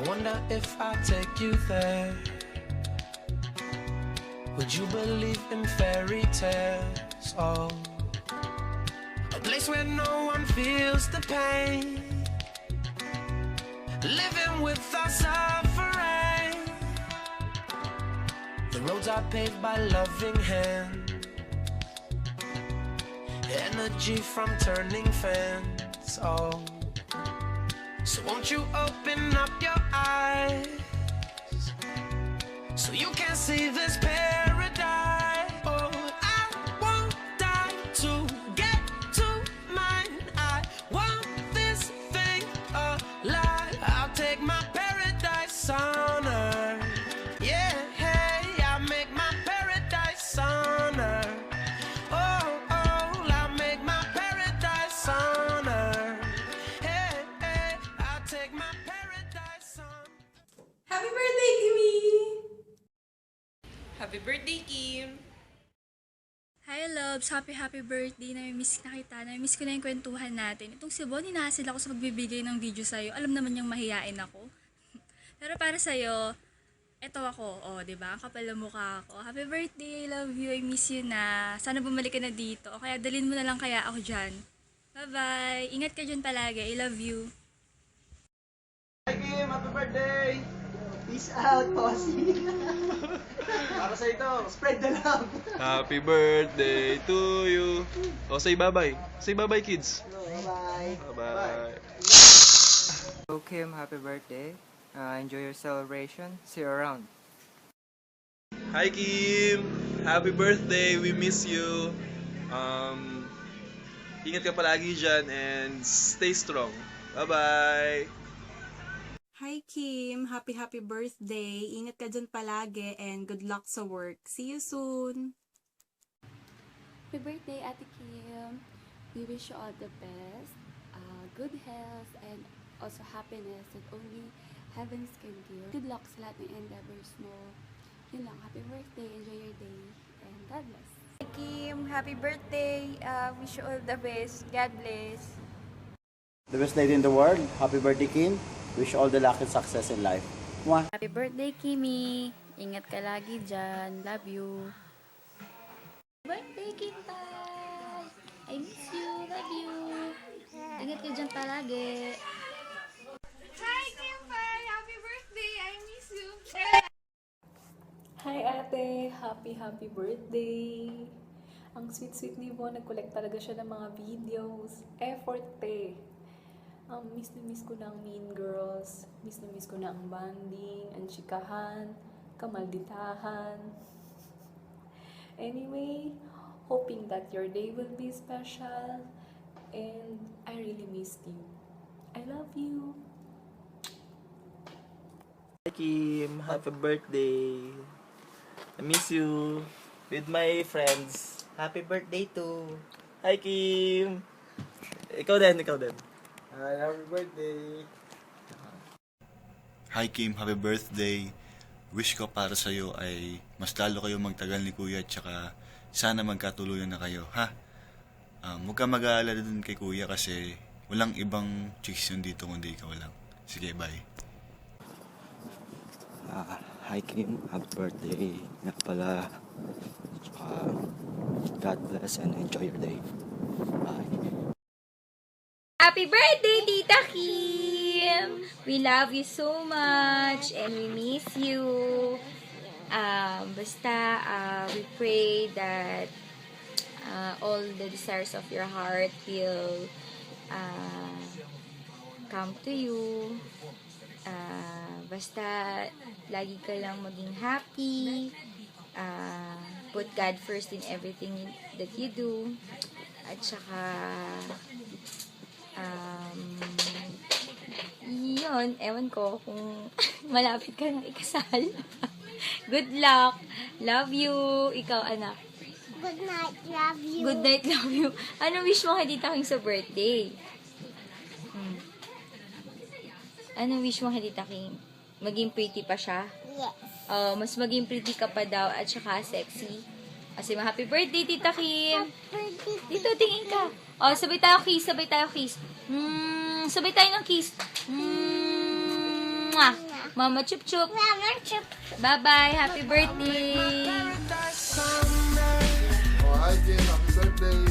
I wonder if I take you there, would you believe in fairy tales? Oh, a place where no one feels the pain, living without suffering. The roads are paved by loving hands, energy from turning fans. Oh, so won't you open up your eyes so you can see this paradise? Oh, I won't die to get to mine. I want this thing alive. I'll take my paradise on earth. Yeah, hey, I'll make my paradise on earth. Oh, oh, I'll make my paradise on earth. Hey, hey, I'll take my paradise on. Happy birthday, Kimi! Happy birthday, Kim! Hi, loves! Happy birthday! Namimiss na kita. Namimiss ko na yung kwentuhan natin. Itong si Bon, hinahasil ako sa pagbibigay ng video sa'yo. Alam naman niyang mahihain ako. Pero para sa'yo, eto ako. O, diba? Ang kapal ng mukha ako. Happy birthday! I love you. I miss you na. Sana bumalik ka na dito. O kaya dalhin mo na lang kaya ako dyan. Bye-bye! Ingat ka dyan palagi. I love you. Hi Kim, happy birthday! Peace out, Posse! Para sa ito, spread the love! Happy birthday to you. O, say bye-bye. Say bye-bye, kids. Bye-bye! Bye-bye. Hello Kim, happy birthday. Enjoy your celebration. See you around. Hi, Kim. Happy birthday. We miss you. Ingat ka palagi dyan and stay strong. Bye-bye. Hi Kim, happy birthday. Ingat ka dyan palagi and good luck sa work. See you soon. Happy birthday, Ate Kim. We wish you all the best, good health, and also happiness that only heavens can give. Good luck sa lahat ng endeavors mo. Yun lang, happy birthday, enjoy your day, and God bless. Kim, happy birthday. Wish you all the best. God bless. The best lady in the world, happy birthday Kim. Wish you all the luck and success in life. Mwah! Happy birthday, Kimi. Ingat ka lagi dyan. Love you. Birthday, Kintay. I miss you. Love you. Ingat ka dyan palagi. Hi, Kimpay. Happy birthday. I miss you. Hi ate! Happy birthday! Ang sweet ni Bon, nag-collect talaga siya ng mga videos. Effort eh! Miss na miss ko na ang Mean Girls. Miss na miss ko na ang banding, ang chikahan, kamalditahan. Anyway, hoping that your day will be special. And I really missed you. I love you! Hi Kim, happy birthday! I miss you with my friends. Happy birthday to... Hi Kim! Ikaw din. Hi, happy birthday! Hi Kim, happy birthday. Wish ko para sa'yo ay mas lalo kayo magtagal ni Kuya at saka sana magkatuluyan na kayo, ha? Huwag ka mag-aalala dun kay Kuya kasi walang ibang chicks yun dito kundi ikaw lang. Sige, bye. Hi Kim, happy birthday. Nga pala. God bless and enjoy your day. Bye. Happy birthday, Tita Kim. We love you so much and we miss you. We pray that all the desires of your heart will come to you. Lagi ka lang maging happy. Put God first in everything that you do. At saka, yun, ewan ko kung malapit ka nang ikasal. Good luck. Love you. Ikaw, anak. Good night, love you. Good night, love you. Ano wish mo kay Tita King sa birthday? Ano wish mo kay Tita King? Maging pretty pa siya? Yes. Mas maging pretty ka pa daw at saka sexy. Kasi happy birthday, Tita Kim. Dito, tingin ka. Sabay tayo kiss. Sabay tayo ng kiss. Mwah! Mama Chup Chup. Mama Chup. Bye-bye. Happy birthday. Oh, hi, Kim. Happy birthday.